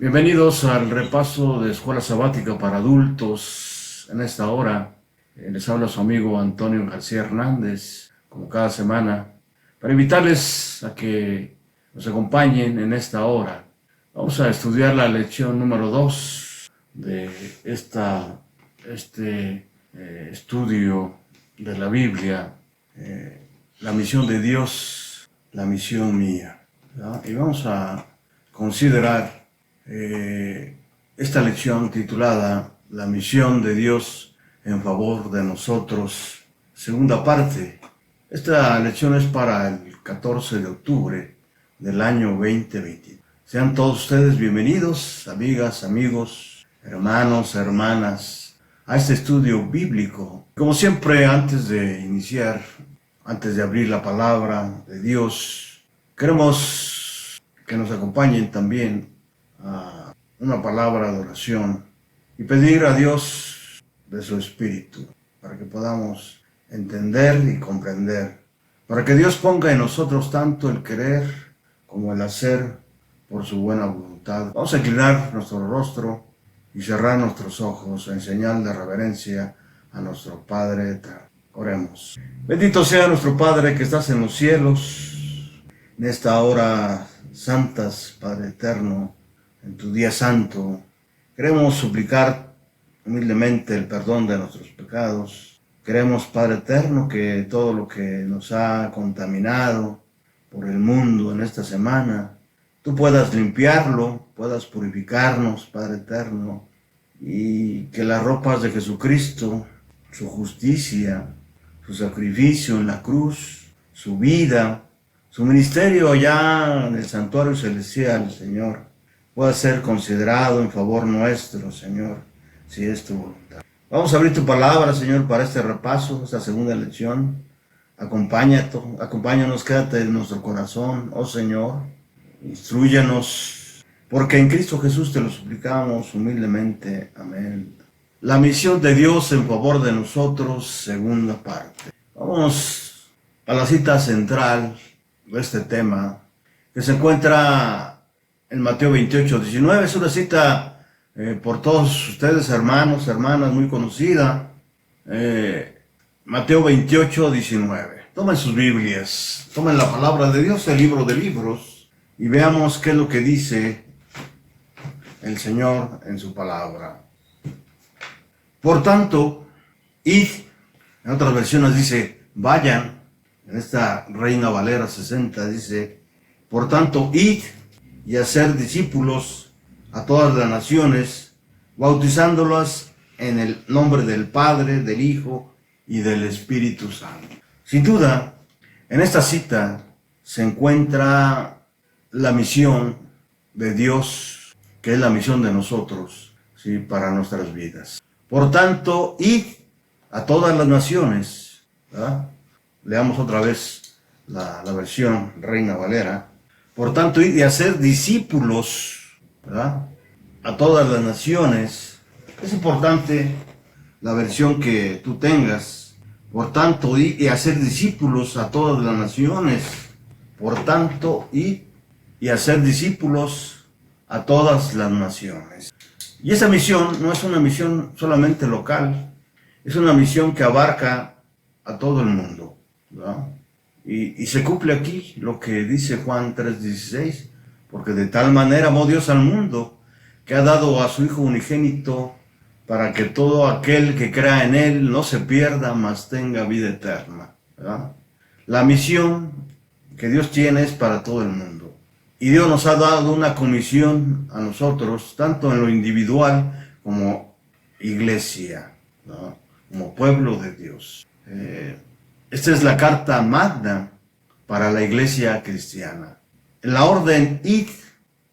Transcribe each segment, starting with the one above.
Bienvenidos al repaso de Escuela Sabática para Adultos. En esta hora les habla su amigo Antonio García Hernández, como cada semana, para invitarles a que nos acompañen en esta hora. Vamos a estudiar la lección número 2 de estudio de la Biblia, la misión de Dios, la misión mía, ¿verdad? Y vamos a considerar esta lección titulada La misión de Dios en favor de nosotros, segunda parte. Esta lección es para el 14 de octubre del año 2020. Sean todos ustedes bienvenidos, amigas, amigos, hermanos, hermanas, a este estudio bíblico. Como siempre, antes de abrir la palabra de Dios, queremos que nos acompañen también a una palabra de oración y pedir a Dios de su Espíritu para que podamos entender y comprender, para que Dios ponga en nosotros tanto el querer como el hacer por su buena voluntad. Vamos a inclinar nuestro rostro y cerrar nuestros ojos en señal de reverencia a nuestro Padre eterno. Oremos. Bendito sea nuestro Padre que estás en los cielos, en esta hora santas, Padre eterno. En tu día santo, queremos suplicar humildemente el perdón de nuestros pecados. Queremos, Padre eterno, que todo lo que nos ha contaminado por el mundo en esta semana, tú puedas limpiarlo, puedas purificarnos, Padre eterno, y que las ropas de Jesucristo, su justicia, su sacrificio en la cruz, su vida, su ministerio allá en el santuario celestial, Señor, pueda ser considerado en favor nuestro, Señor, si es tu voluntad. Vamos a abrir tu palabra, Señor, para este repaso, esta segunda lección. Acompáñanos, quédate en nuestro corazón, oh Señor, instrúyanos, porque en Cristo Jesús te lo suplicamos humildemente. Amén. La misión de Dios en favor de nosotros, segunda parte. Vamos a la cita central de este tema, que se encuentra en Mateo 28:19, es una cita por todos ustedes, hermanos, hermanas, muy conocida. Mateo 28:19. Tomen sus Biblias, tomen la palabra de Dios, el libro de libros, y veamos qué es lo que dice el Señor en su palabra. Por tanto, id, en otras versiones dice, vayan, en esta Reina Valera 60 dice, por tanto, id y hacer discípulos a todas las naciones, bautizándolas en el nombre del Padre, del Hijo y del Espíritu Santo. Sin duda, en esta cita se encuentra la misión de Dios, que es la misión de nosotros, ¿sí?, para nuestras vidas. Por tanto, id a todas las naciones, ¿verdad? Leamos otra vez la versión Reina Valera. Por tanto, id y hacer discípulos, ¿verdad?, a todas las naciones. Es importante la versión que tú tengas. Por tanto, id y hacer discípulos a todas las naciones. Por tanto, id y hacer discípulos a todas las naciones. Y esa misión no es una misión solamente local, es una misión que abarca a todo el mundo, ¿verdad? Y se cumple aquí lo que dice Juan 3:16, porque de tal manera amó Dios al mundo, que ha dado a su Hijo unigénito, para que todo aquel que crea en Él no se pierda, mas tenga vida eterna, ¿verdad? La misión que Dios tiene es para todo el mundo. Y Dios nos ha dado una comisión a nosotros, tanto en lo individual como iglesia, ¿no?, como pueblo de Dios. Esta es la carta magna para la iglesia cristiana. La orden id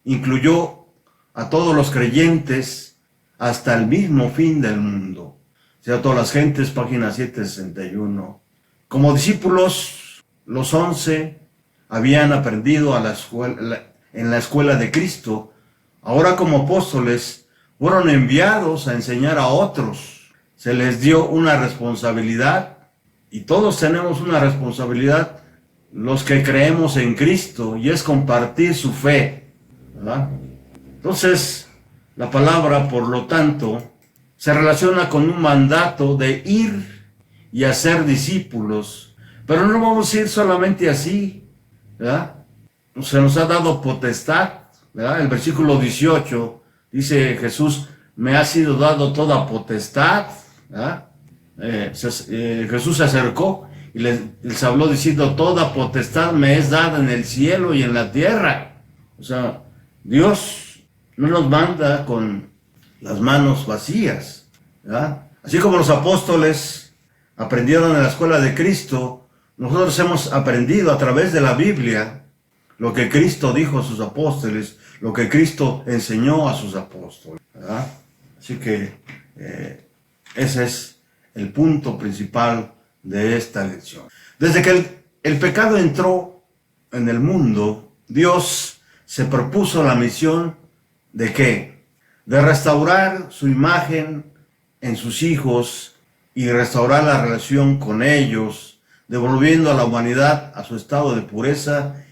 incluyó a todos los creyentes hasta el mismo fin del mundo. O sea, todas las gentes, página 761. Como discípulos, los 11 habían aprendido en la escuela de Cristo. Ahora, como apóstoles, fueron enviados a enseñar a otros. Se les dio una responsabilidad, y todos tenemos una responsabilidad, los que creemos en Cristo, y es compartir su fe, ¿verdad? Entonces, la palabra, por lo tanto, se relaciona con un mandato de ir y hacer discípulos. Pero no vamos a ir solamente así, ¿verdad? Se nos ha dado potestad, ¿verdad? El versículo 18 dice Jesús, me ha sido dado toda potestad, ¿verdad? Jesús se acercó y les habló diciendo, toda potestad me es dada en el cielo y en la tierra. O sea, Dios no nos manda con las manos vacías, ¿verdad? Así como los apóstoles aprendieron en la escuela de Cristo, nosotros hemos aprendido a través de la Biblia lo que Cristo dijo a sus apóstoles, lo que Cristo enseñó a sus apóstoles, ¿verdad? Así que ese es el punto principal de esta lección. Desde que el pecado entró en el mundo, Dios se propuso la misión ¿de qué? De restaurar su imagen en sus hijos y restaurar la relación con ellos, devolviendo a la humanidad a su estado de pureza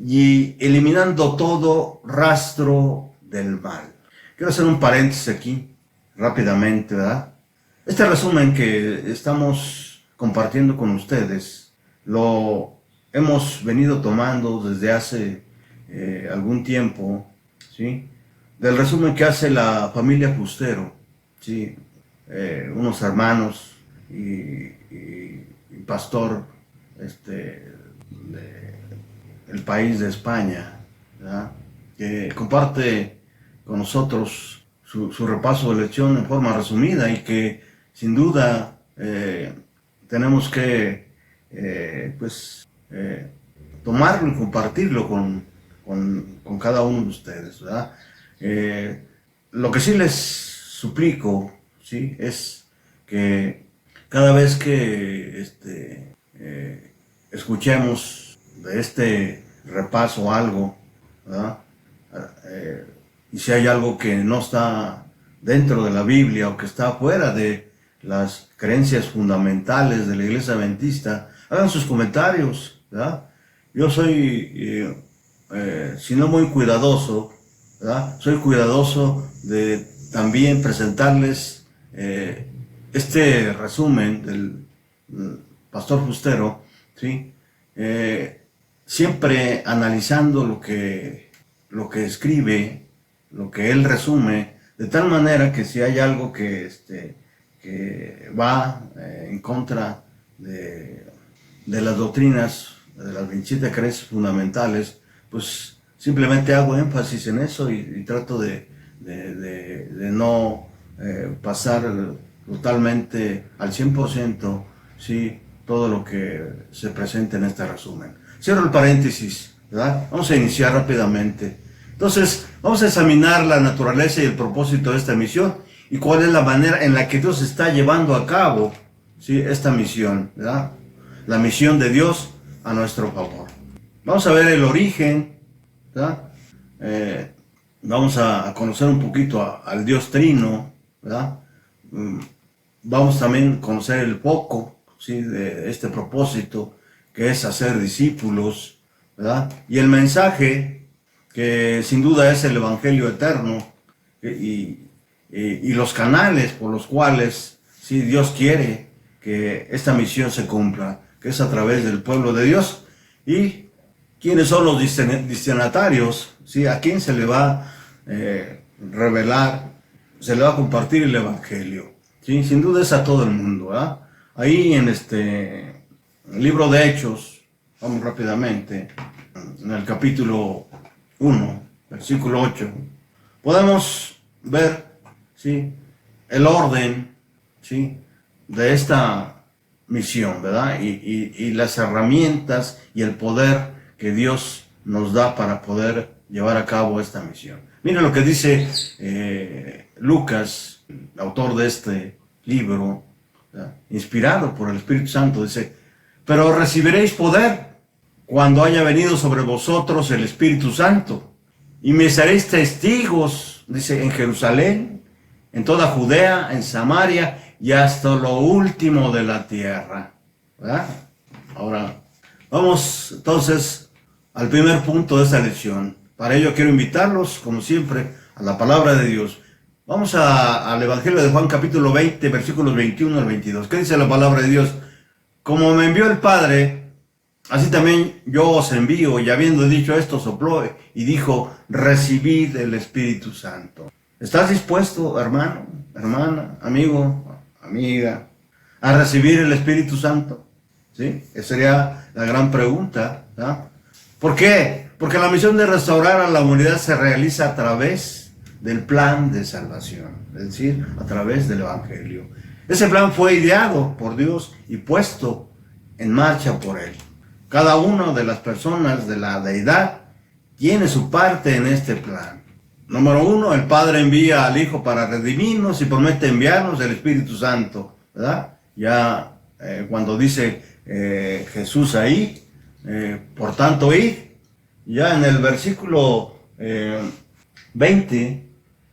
y eliminando todo rastro del mal. Quiero hacer un paréntesis aquí, rápidamente, ¿verdad? Este resumen que estamos compartiendo con ustedes, lo hemos venido tomando desde hace algún tiempo, ¿sí? Del resumen que hace la familia Fustero, ¿sí? Unos hermanos y pastor del país de España, ¿verdad? Que comparte con nosotros su repaso de lección en forma resumida y que sin duda tenemos que tomarlo y compartirlo con cada uno de ustedes, ¿verdad? Lo que sí les suplico, ¿sí? Es que cada vez que escuchemos de este repaso algo, ¿verdad? Y si hay algo que no está dentro de la Biblia o que está fuera de las creencias fundamentales de la Iglesia Adventista, hagan sus comentarios, ¿verdad? Yo soy, si no muy cuidadoso, ¿verdad? Soy cuidadoso de también presentarles este resumen del pastor Fustero, ¿sí? Siempre analizando lo que escribe, lo que él resume, de tal manera que si hay algo que va en contra de las doctrinas, de las 27 creencias fundamentales, pues simplemente hago énfasis en eso y trato de no pasar totalmente al 100%, ¿sí? Todo lo que se presenta en este resumen. Cierro el paréntesis, ¿verdad? Vamos a iniciar rápidamente. Entonces, vamos a examinar la naturaleza y el propósito de esta misión y cuál es la manera en la que Dios está llevando a cabo, ¿sí? Esta misión, ¿verdad? La misión de Dios a nuestro favor. Vamos a ver el origen, ¿verdad? Vamos a conocer un poquito al Dios Trino, ¿verdad? Vamos también a conocer el foco, ¿sí? De este propósito, que es hacer discípulos, ¿verdad? Y el mensaje, que sin duda es el Evangelio eterno, y los canales por los cuales, ¿sí? Dios quiere que esta misión se cumpla, que es a través del pueblo de Dios. ¿Y quiénes son los destinatarios? ¿Sí? ¿A quién se le va a revelar, se le va a compartir el Evangelio? ¿Sí? Sin duda es a todo el mundo, ¿verdad? Ahí en el libro de Hechos, vamos rápidamente, en el capítulo 1, versículo 8, podemos ver, ¿sí? El orden, ¿sí? De esta misión, ¿verdad? Y las herramientas y el poder que Dios nos da para poder llevar a cabo esta misión. Miren lo que dice Lucas, el autor de este libro, ¿verdad? Inspirado por el Espíritu Santo, dice: pero recibiréis poder cuando haya venido sobre vosotros el Espíritu Santo, y me seréis testigos, dice, en Jerusalén, en toda Judea, en Samaria y hasta lo último de la tierra, ¿verdad? Ahora, vamos entonces al primer punto de esta lección. Para ello quiero invitarlos, como siempre, a la palabra de Dios. Vamos al Evangelio de Juan capítulo 20, versículos 21 al 22. ¿Qué dice la palabra de Dios? Como me envió el Padre, así también yo os envío. Y habiendo dicho esto, sopló y dijo, recibid el Espíritu Santo. ¿Estás dispuesto, hermano, hermana, amigo, amiga, a recibir el Espíritu Santo? ¿Sí? Esa sería la gran pregunta, ¿no? ¿Por qué? Porque la misión de restaurar a la humanidad se realiza a través del plan de salvación, es decir, a través del Evangelio. Ese plan fue ideado por Dios y puesto en marcha por Él. Cada una de las personas de la deidad tiene su parte en este plan. Número 1, el Padre envía al Hijo para redimirnos y promete enviarnos el Espíritu Santo, ¿verdad? Ya cuando dice Jesús ahí, por tanto id, ya en el versículo 20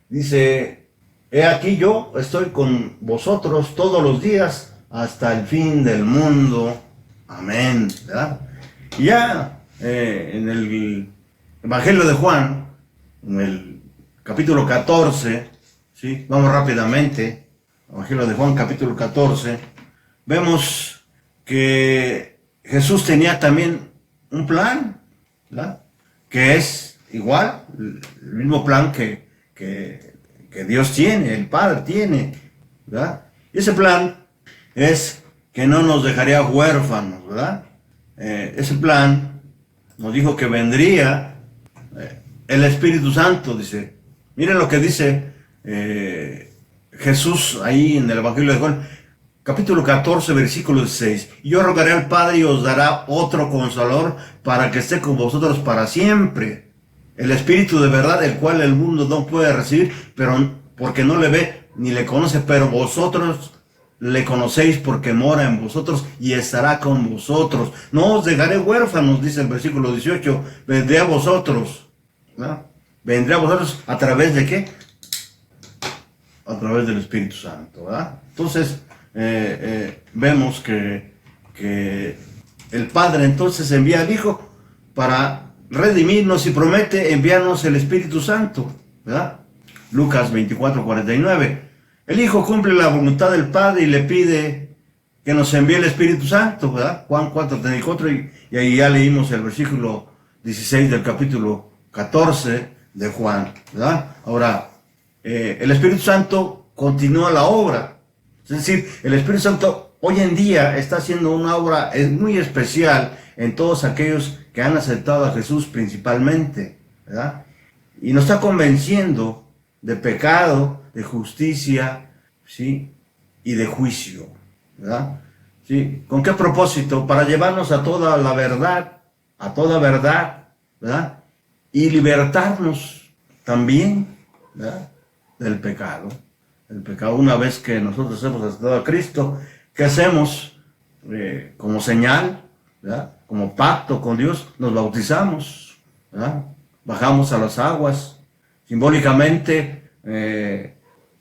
dice, he aquí yo estoy con vosotros todos los días hasta el fin del mundo, amén, ¿verdad? Y ya en el Evangelio de Juan, en el capítulo 14, ¿sí? Vamos rápidamente, Evangelio de Juan capítulo 14, vemos que Jesús tenía también un plan, ¿verdad? Que es igual, el mismo plan que Dios tiene, el Padre tiene, ¿verdad? Y ese plan es que no nos dejaría huérfanos, ¿verdad? Ese plan nos dijo que vendría el Espíritu Santo, dice. Miren lo que dice Jesús ahí en el Evangelio de Juan, capítulo 14, versículo 16. Yo rogaré al Padre y os dará otro Consolador para que esté con vosotros para siempre. El Espíritu de verdad, el cual el mundo no puede recibir, pero porque no le ve ni le conoce, pero vosotros le conocéis porque mora en vosotros y estará con vosotros. No os dejaré huérfanos, dice el versículo 18. Vendré a vosotros, ¿no? Vendré a vosotros a través de ¿qué? A través del Espíritu Santo, ¿verdad? Entonces, vemos que el Padre entonces envía al Hijo para redimirnos y promete enviarnos el Espíritu Santo, ¿verdad? Lucas 24, 49. El Hijo cumple la voluntad del Padre y le pide que nos envíe el Espíritu Santo, ¿verdad? Juan 4, 34, y ahí ya leímos el versículo 16 del capítulo 14 de Juan, ¿verdad? Ahora, el Espíritu Santo continúa la obra. Es decir, el Espíritu Santo hoy en día está haciendo una obra muy especial en todos aquellos que han aceptado a Jesús principalmente, ¿verdad? Y nos está convenciendo de pecado, de justicia, ¿sí? Y de juicio, ¿verdad? ¿Sí? ¿Con qué propósito? Para llevarnos a toda la verdad, ¿verdad? Y libertarnos también, ¿verdad? Del pecado. El pecado, una vez que nosotros hemos aceptado a Cristo, ¿qué hacemos? Como señal, ¿verdad? Como pacto con Dios, nos bautizamos, ¿verdad? Bajamos a las aguas, simbólicamente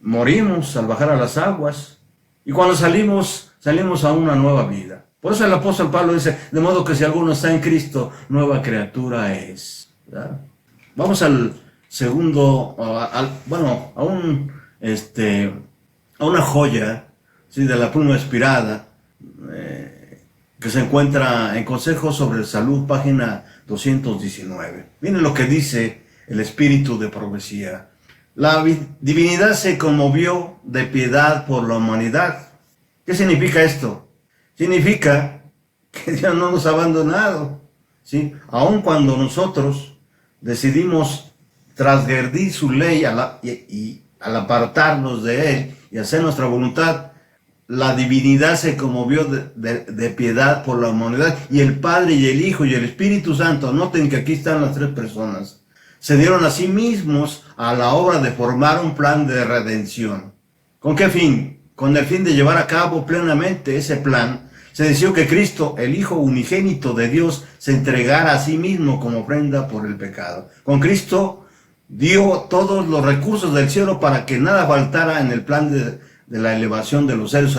morimos al bajar a las aguas, y cuando salimos a una nueva vida. Por eso el apóstol Pablo dice, de modo que si alguno está en Cristo, nueva criatura es, ¿verdad? Vamos al segundo, a una joya, ¿sí? De la pluma inspirada, que se encuentra en Consejos sobre Salud, página 219. Miren lo que dice el Espíritu de Profecía. La divinidad se conmovió de piedad por la humanidad. ¿Qué significa esto? Significa que Dios no nos ha abandonado, ¿sí? Aun cuando nosotros decidimos transgredir su ley y al apartarnos de Él y hacer nuestra voluntad, la divinidad se conmovió de piedad por la humanidad, y el Padre y el Hijo y el Espíritu Santo, noten que aquí están las tres personas, se dieron a sí mismos a la obra de formar un plan de redención. ¿Con qué fin? Con el fin de llevar a cabo plenamente ese plan, se decidió que Cristo, el Hijo unigénito de Dios, se entregara a sí mismo como ofrenda por el pecado. Con Cristo dio todos los recursos del cielo para que nada faltara en el plan de la elevación de los seres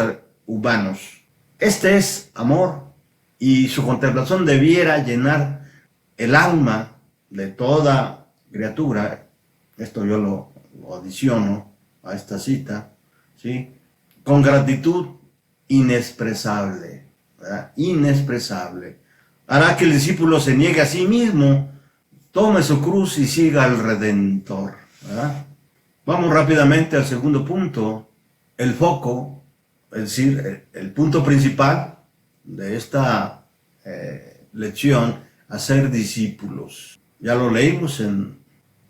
humanos. Este es amor, y su contemplación debiera llenar el alma de toda criatura. Esto yo lo lo adiciono a esta cita, ¿sí? Con gratitud inexpresable, ¿verdad? Inexpresable. Hará que el discípulo se niegue a sí mismo, tome su cruz y siga al Redentor, ¿verdad? Vamos rápidamente al segundo punto, el foco, es decir, el punto principal de esta lección, hacer discípulos. Ya lo leímos en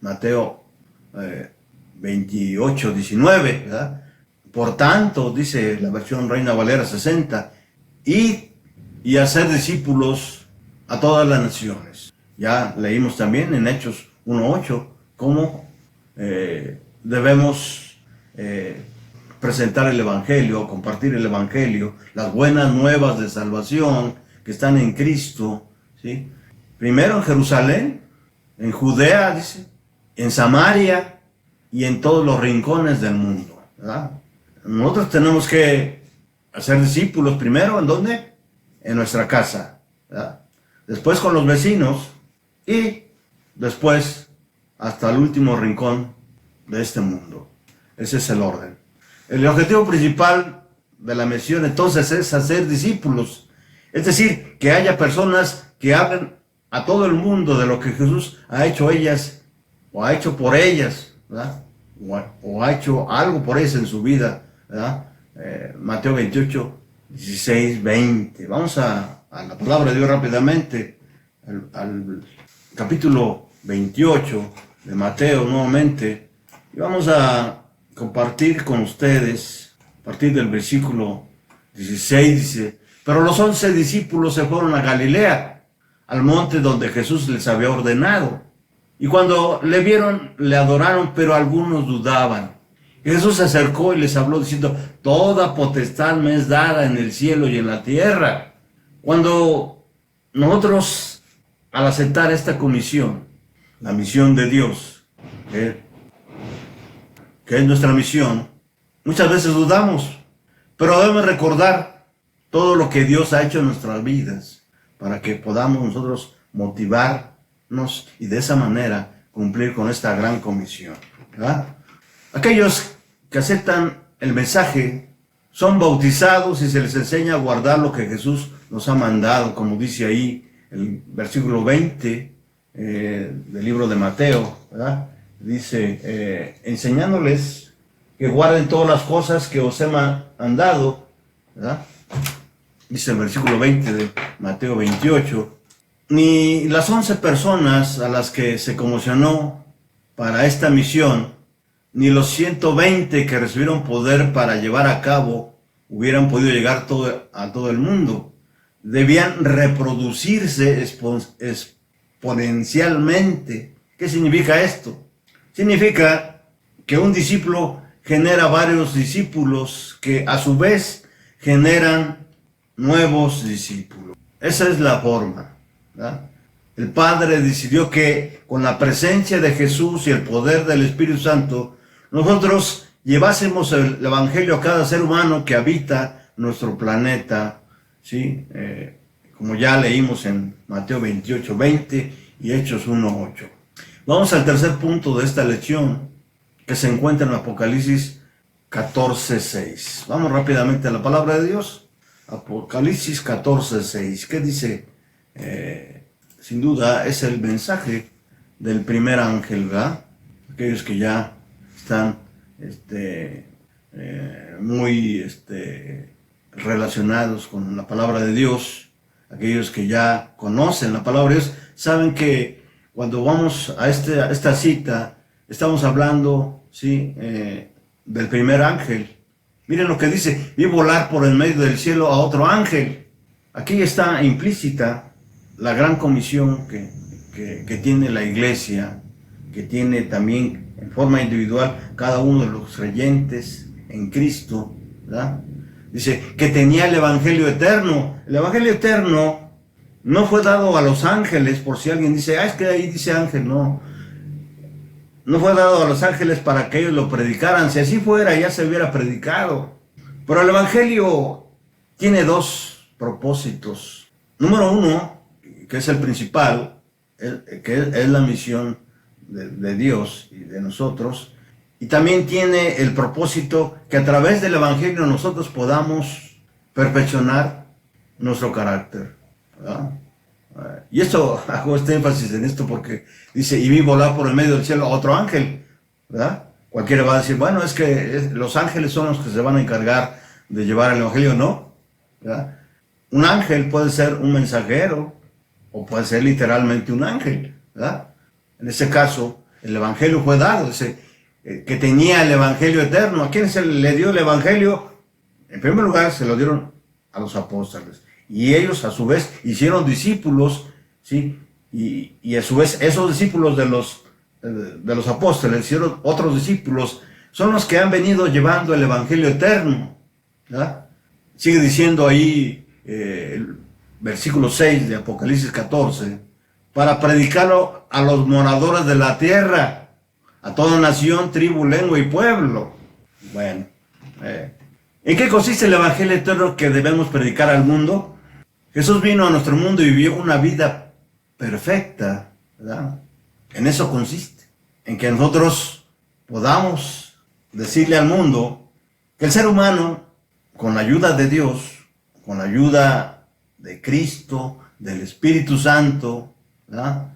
Mateo 28, 19, ¿verdad? Por tanto, dice la versión Reina Valera 60, y hacer discípulos a todas las naciones. Ya leímos también en Hechos 1:8 cómo debemos presentar el Evangelio, compartir el Evangelio, las buenas nuevas de salvación que están en Cristo, ¿sí? Primero en Jerusalén, en Judea, dice, en Samaria y en todos los rincones del mundo, ¿verdad? Nosotros tenemos que hacer discípulos primero, ¿en dónde? En nuestra casa, ¿verdad? Después con los vecinos y después hasta el último rincón de este mundo. Ese es el orden. El objetivo principal de la misión entonces es hacer discípulos. Es decir, que haya personas que hablen a todo el mundo de lo que Jesús ha hecho ellas, o ha hecho por ellas, ¿verdad? O ha hecho algo por ellas en su vida, ¿verdad? Mateo 28, 16, 20. Vamos a la palabra de Dios rápidamente, al capítulo 28 de Mateo nuevamente, y vamos a compartir con ustedes, a partir del versículo 16, dice: pero los 11 discípulos se fueron a Galilea, al monte donde Jesús les había ordenado. Y cuando le vieron, le adoraron, pero algunos dudaban. Y Jesús se acercó y les habló diciendo: toda potestad me es dada en el cielo y en la tierra. Cuando nosotros, al aceptar esta comisión, la misión de Dios, que es nuestra misión, muchas veces dudamos, pero debemos recordar todo lo que Dios ha hecho en nuestras vidas para que podamos nosotros motivarnos y de esa manera cumplir con esta gran comisión, ¿verdad? Aquellos que aceptan el mensaje son bautizados y se les enseña a guardar lo que Jesús nos ha mandado, como dice ahí el versículo 20 del libro de Mateo, ¿verdad? Dice, enseñándoles que guarden todas las cosas que os he mandado, ¿verdad? Dice el versículo 20 de Mateo 28, ni las 11 personas a las que se comisionó para esta misión, ni los 120 que recibieron poder para llevar a cabo, hubieran podido llegar a todo el mundo. Debían reproducirse exponencialmente. ¿Qué significa esto? Significa que un discípulo genera varios discípulos que a su vez generan nuevos discípulos. Esa es la forma, ¿verdad? El Padre decidió que con la presencia de Jesús y el poder del Espíritu Santo, nosotros llevásemos el Evangelio a cada ser humano que habita nuestro planeta, ¿sí? Como ya leímos en Mateo 28, 20 y Hechos 1, 8. Vamos al tercer punto de esta lección, que se encuentra en Apocalipsis 14, 6. Vamos rápidamente a la palabra de Dios. Apocalipsis 14, 6. ¿Qué dice? Sin duda es el mensaje del primer ángel, ¿verdad? Aquellos que ya están muy relacionados con la palabra de Dios, aquellos que ya conocen la palabra de Dios, saben que cuando vamos a esta cita, estamos hablando, ¿sí? Del primer ángel. Miren lo que dice: vi volar por el medio del cielo a otro ángel. Aquí está implícita la gran comisión que tiene la iglesia, que tiene también en forma individual cada uno de los creyentes en Cristo, ¿verdad? Dice que tenía el Evangelio eterno. El Evangelio eterno no fue dado a los ángeles, por si alguien dice, es que ahí dice ángel. No fue dado a los ángeles para que ellos lo predicaran. Si así fuera, ya se hubiera predicado. Pero el Evangelio tiene dos propósitos. Número uno, que es el principal, que es la misión de Dios y de nosotros. y también tiene el propósito que a través del Evangelio nosotros podamos perfeccionar nuestro carácter, ¿verdad? Y esto, hago este énfasis en esto porque dice, y vi volar por el medio del cielo a otro ángel, ¿verdad? Cualquiera va a decir, bueno, es que los ángeles son los que se van a encargar de llevar el Evangelio, ¿no? ¿Verdad? Un ángel puede ser un mensajero, o puede ser literalmente un ángel, ¿verdad? En este caso, el Evangelio fue dado, dice, que tenía el Evangelio eterno. ¿A quién se le dio el Evangelio? En primer lugar, se lo dieron a los apóstoles. Y ellos, a su vez, hicieron discípulos, ¿sí? Y a su vez, esos discípulos de los apóstoles, hicieron otros discípulos, son los que han venido llevando el Evangelio eterno, ¿verdad? Sigue diciendo ahí el versículo 6 de Apocalipsis 14, para predicarlo a los moradores de la tierra, a toda nación, tribu, lengua y pueblo. Bueno, ¿en qué consiste el Evangelio eterno que debemos predicar al mundo? Jesús vino a nuestro mundo y vivió una vida perfecta, ¿verdad? En eso consiste, en que nosotros podamos decirle al mundo que el ser humano, con la ayuda de Dios, con la ayuda de Cristo, del Espíritu Santo, ¿verdad?,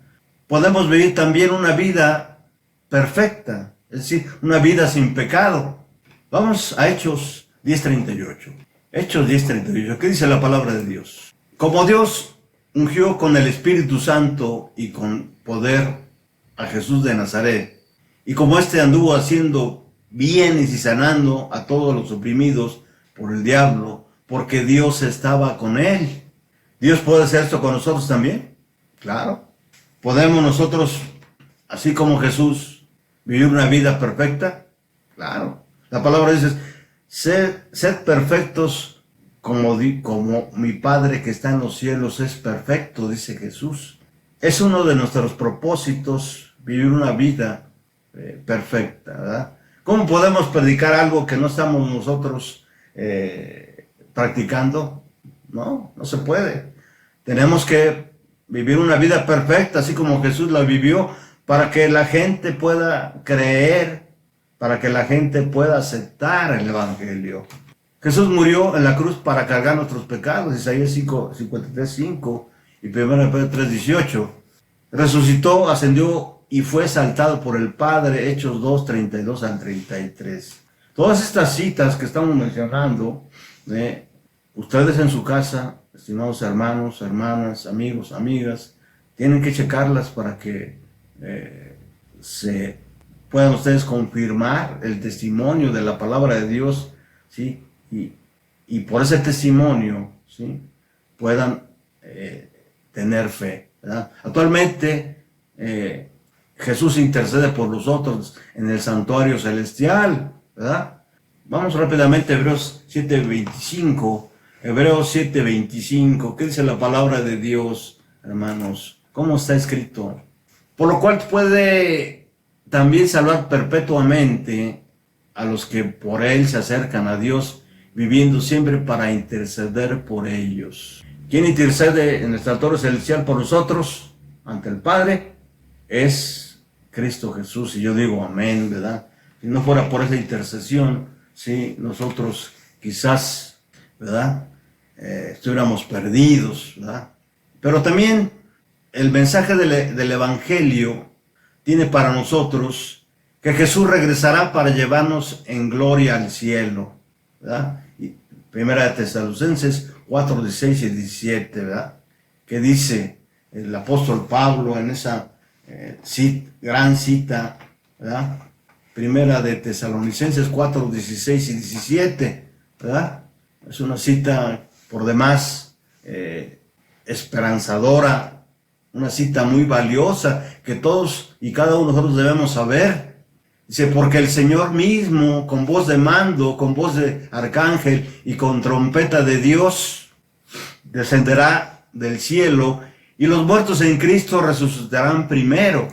podemos vivir también una vida perfecta, es decir, una vida sin pecado. Vamos a Hechos 10:38. Hechos 10:38. ¿Qué dice la palabra de Dios? Como Dios ungió con el Espíritu Santo y con poder a Jesús de Nazaret, y como éste anduvo haciendo bienes y sanando a todos los oprimidos por el diablo, porque Dios estaba con él. ¿Dios puede hacer esto con nosotros también? Claro. ¿Podemos nosotros, así como Jesús, vivir una vida perfecta? Claro. La palabra dice, sed perfectos como mi Padre que está en los cielos es perfecto, dice Jesús. Es uno de nuestros propósitos, vivir una vida perfecta, ¿verdad? ¿Cómo podemos predicar algo que no estamos nosotros practicando? No se puede. Tenemos que vivir una vida perfecta, así como Jesús la vivió, para que la gente pueda creer, para que la gente pueda aceptar el Evangelio. Jesús murió en la cruz para cargar nuestros pecados, Isaías 53:5 y 1 Pedro 3:18. Resucitó, ascendió y fue exaltado por el Padre, Hechos 2:32 al 33. Todas estas citas que estamos mencionando, ustedes en su casa, estimados hermanos, hermanas, amigos, amigas, tienen que checarlas para que se puedan ustedes confirmar el testimonio de la palabra de Dios, ¿sí? Y por ese testimonio, ¿sí?, puedan tener fe, ¿verdad? Actualmente Jesús intercede por nosotros en el santuario celestial, ¿verdad? Vamos rápidamente a Hebreos 7:25. Hebreos 7:25. ¿Qué dice la palabra de Dios, hermanos? ¿Cómo está escrito? Por lo cual puede también salvar perpetuamente a los que por él se acercan a Dios, viviendo siempre para interceder por ellos. ¿Quién intercede en el santuario celestial por nosotros ante el Padre? Es Cristo Jesús. Y yo digo amén, ¿verdad? Si no fuera por esa intercesión, sí, nosotros quizás, ¿verdad?, estuviéramos perdidos, ¿verdad? Pero también el mensaje del Evangelio tiene para nosotros que Jesús regresará para llevarnos en gloria al cielo, ¿verdad? Y Primera de Tesalonicenses 4:16 y 17, ¿verdad?, que dice el apóstol Pablo en esa gran cita, ¿verdad? Primera de Tesalonicenses 4:16 y 17, ¿verdad? Es una cita por demás esperanzadora, una cita muy valiosa que todos y cada uno de nosotros debemos saber. Dice, porque el Señor mismo, con voz de mando, con voz de arcángel y con trompeta de Dios, descenderá del cielo, y los muertos en Cristo resucitarán primero.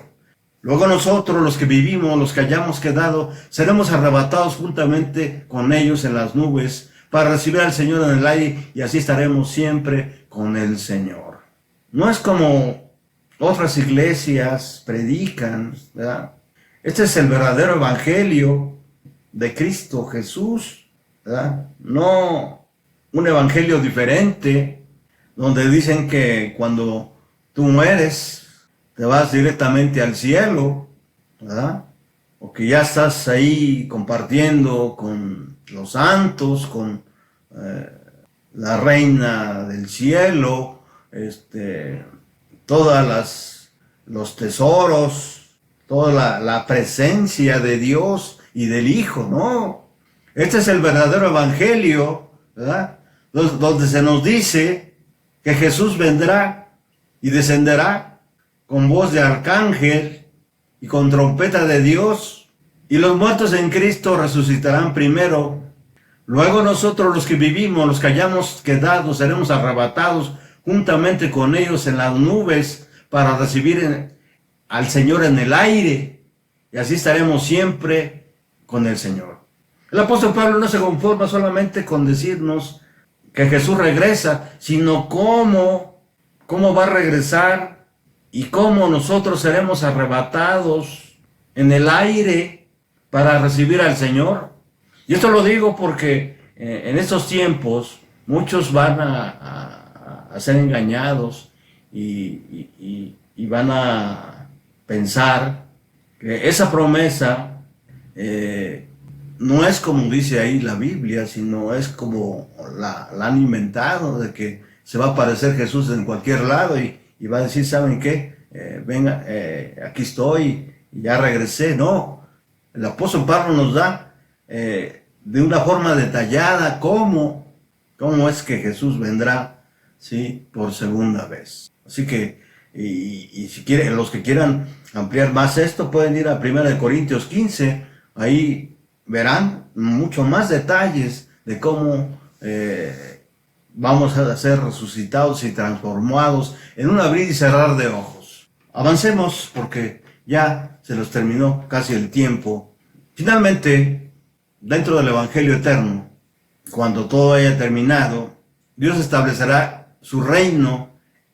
Luego nosotros, los que vivimos, los que hayamos quedado, seremos arrebatados juntamente con ellos en las nubes para recibir al Señor en el aire, y así estaremos siempre con el Señor. No es como otras iglesias predican, ¿verdad?, Este es el verdadero evangelio de Cristo Jesús, ¿verdad? No un evangelio diferente, donde dicen que cuando tú mueres, te vas directamente al cielo, ¿verdad? O que ya estás ahí compartiendo con los santos, con la reina del cielo, todas los tesoros, toda la presencia de Dios y del Hijo, ¿no? Este es el verdadero evangelio, ¿verdad? Donde se nos dice que Jesús vendrá y descenderá con voz de arcángel y con trompeta de Dios, y los muertos en Cristo resucitarán primero. Luego nosotros los que vivimos, los que hayamos quedado, seremos arrebatados juntamente con ellos en las nubes para recibir al Señor en el aire, y así estaremos siempre con el Señor. El apóstol Pablo no se conforma solamente con decirnos que Jesús regresa, sino cómo va a regresar y cómo nosotros seremos arrebatados en el aire para recibir al Señor. Y esto lo digo porque en estos tiempos muchos van a ser engañados y van a pensar que esa promesa no es como dice ahí la Biblia, sino es como la han inventado, de que se va a aparecer Jesús en cualquier lado y va a decir, ¿saben qué? Venga, aquí estoy, ya regresé. No, el apóstol Pablo nos da de una forma detallada cómo es que Jesús vendrá, ¿sí?, por segunda vez. Así que, y si quieren, los que quieran ampliar más esto, pueden ir a 1 Corintios 15, ahí verán mucho más detalles de cómo vamos a ser resucitados y transformados en un abrir y cerrar de ojos. Avancemos porque ya se nos terminó casi el tiempo. Finalmente, dentro del Evangelio eterno, cuando todo haya terminado, Dios establecerá su reino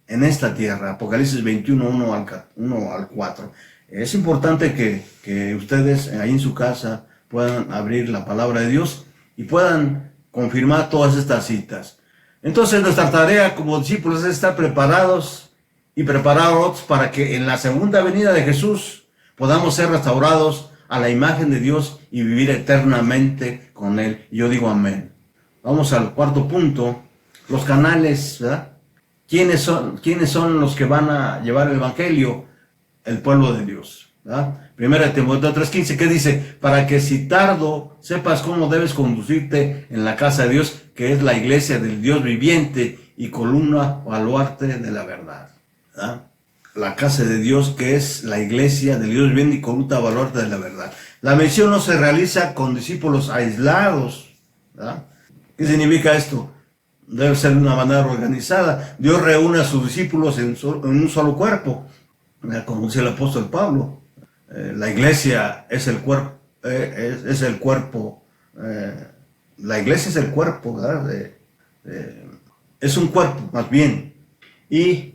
en esta tierra. Apocalipsis 21, 1 al 4. Es importante que ustedes ahí en su casa puedan abrir la palabra de Dios y puedan confirmar todas estas citas. Entonces nuestra tarea como discípulos es estar preparados y preparados para que en la segunda venida de Jesús podamos ser restaurados a la imagen de Dios y vivir eternamente con Él. Y yo digo amén. Vamos al cuarto punto, los canales, ¿verdad? ¿Quiénes son los que van a llevar el Evangelio? El pueblo de Dios, ¿verdad? 1 Timoteo 3:15, ¿qué dice? Para que si tardo sepas cómo debes conducirte en la casa de Dios, que es la iglesia del Dios viviente y columna o baluarte de la verdad, ¿verdad? La casa de Dios, que es la iglesia del Dios viviente y columna o baluarte de la verdad. La misión no se realiza con discípulos aislados, ¿verdad? ¿Qué significa esto? Debe ser de una manera organizada. Dios reúne a sus discípulos en un solo cuerpo, como dice el apóstol Pablo. La iglesia es el cuerpo, es el cuerpo, la iglesia es el cuerpo, ¿verdad? Es un cuerpo más bien, y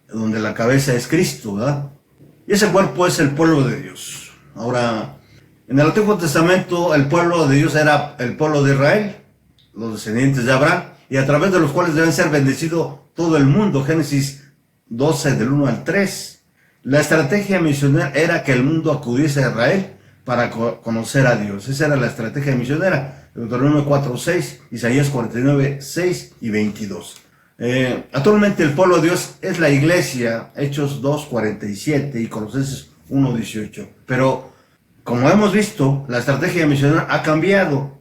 donde la cabeza es Cristo, ¿verdad? Y ese cuerpo es el pueblo de Dios. Ahora, en el Antiguo Testamento el pueblo de Dios era el pueblo de Israel, los descendientes de Abraham, y a través de los cuales deben ser bendecido todo el mundo. Génesis 12 del 1 al 3. La estrategia misionera era que el mundo acudiese a Israel para conocer a Dios. Esa era la estrategia misionera. Deuteronomio 4:6, Isaías 49:6 y 22. Actualmente el pueblo de Dios es la iglesia, Hechos 2:47 y Colosenses 1:18. Pero, como hemos visto, la estrategia misionera ha cambiado.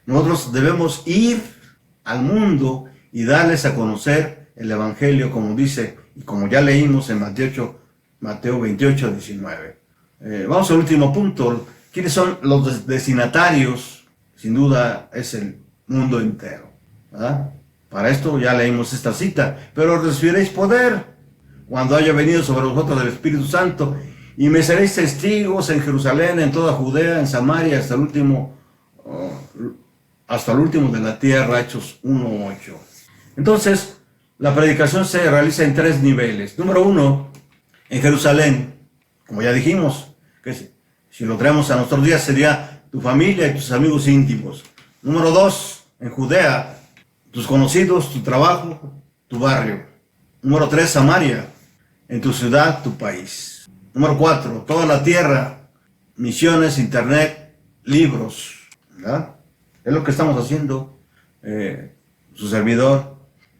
Nosotros debemos ir al mundo y darles a conocer el Evangelio, como dice, y como ya leímos en Mateo 28:19. Vamos al último punto. ¿Quiénes son los destinatarios? Sin duda es el mundo entero, ¿verdad? Para esto ya leímos esta cita. Pero recibiréis poder cuando haya venido sobre vosotros el Espíritu Santo, y me seréis testigos en Jerusalén, en toda Judea, en Samaria, hasta el último de la tierra. Hechos 1:8. Entonces, la predicación se realiza en 3 niveles. Número 1, en Jerusalén, como ya dijimos, que Si lo traemos a nuestros días, sería tu familia y tus amigos íntimos. Número 2, en Judea, tus conocidos, tu trabajo, tu barrio. Número 3, Samaria, en tu ciudad, tu país. Número 4, toda la tierra, misiones, internet, libros, ¿verdad? Es lo que estamos haciendo, su servidor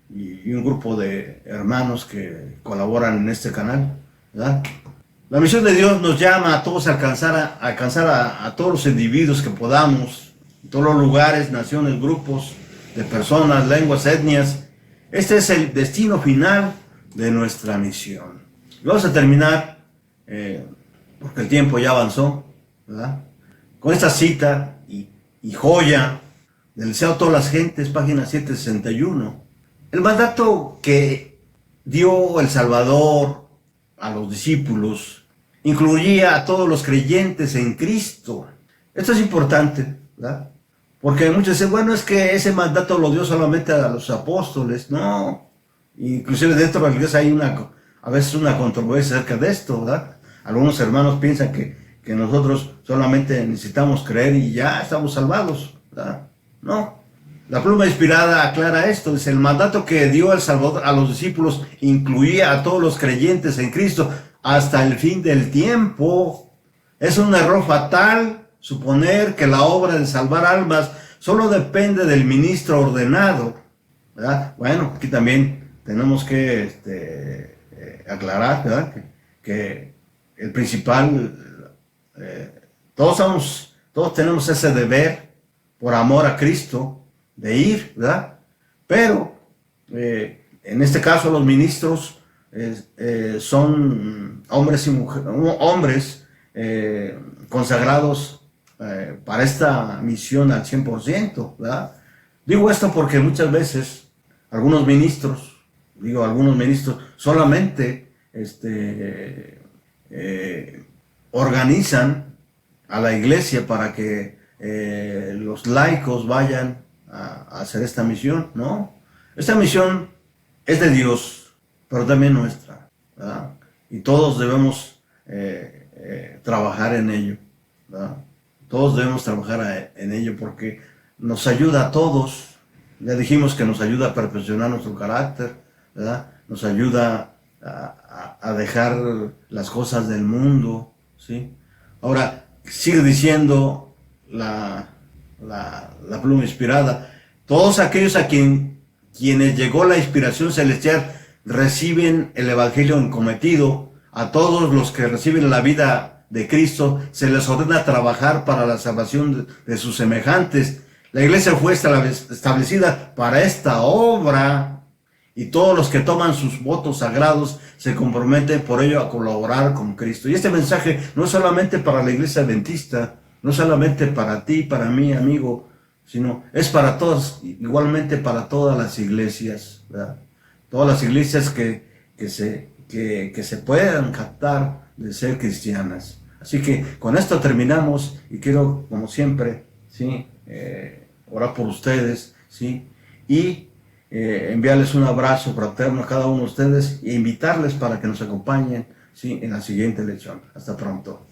y un grupo de hermanos que colaboran en este canal, ¿verdad? La misión de Dios nos llama a todos a alcanzar a todos los individuos que podamos, en todos los lugares, naciones, grupos de personas, lenguas, etnias. Este es el destino final de nuestra misión. Vamos a terminar, porque el tiempo ya avanzó, ¿verdad? Con esta cita y joya del deseo a todas las gentes, página 761. El mandato que dio el Salvador a los discípulos incluía a todos los creyentes en Cristo. Esto es importante, ¿verdad? Porque muchos dicen, bueno, es que ese mandato lo dio solamente a los apóstoles. No, inclusive dentro de la iglesia hay a veces una controversia acerca de esto, ¿verdad? Algunos hermanos piensan que nosotros solamente necesitamos creer y ya estamos salvados, ¿verdad? No, la pluma inspirada aclara esto. Dice, el mandato que dio el Salvador a los discípulos incluía a todos los creyentes en Cristo hasta el fin del tiempo. Es un error fatal suponer que la obra de salvar almas solo depende del ministro ordenado, ¿verdad? Bueno, aquí también tenemos que aclarar, ¿verdad? Que el principal, todos tenemos ese deber por amor a Cristo de ir, ¿verdad? Pero en este caso los ministros son hombres y mujeres, hombres consagrados para esta misión al 100%, ¿verdad? Digo esto porque muchas veces algunos ministros solamente organizan a la iglesia para que los laicos vayan a hacer esta misión. No, esta misión es de Dios, pero también nuestra, ¿verdad? Y todos debemos trabajar en ello, ¿verdad? Todos debemos trabajar en ello porque nos ayuda a todos. Ya dijimos que nos ayuda a perfeccionar nuestro carácter, ¿verdad? Nos ayuda a dejar las cosas del mundo, ¿sí? Ahora, sigue diciendo la pluma inspirada, todos aquellos a quienes llegó la inspiración celestial reciben el evangelio encometido. A todos los que reciben la vida de Cristo se les ordena trabajar para la salvación de sus semejantes. La iglesia fue establecida para esta obra y todos los que toman sus votos sagrados se comprometen por ello a colaborar con Cristo. Y este mensaje no es solamente para la iglesia adventista, no solamente para ti, para mí, amigo, sino es para todos, igualmente para todas las iglesias, ¿verdad? Todas las iglesias que se puedan captar de ser cristianas. Así que con esto terminamos y quiero, como siempre, ¿sí? Orar por ustedes, ¿sí? Y enviarles un abrazo fraterno a cada uno de ustedes e invitarles para que nos acompañen, ¿sí? En la siguiente lección. Hasta pronto.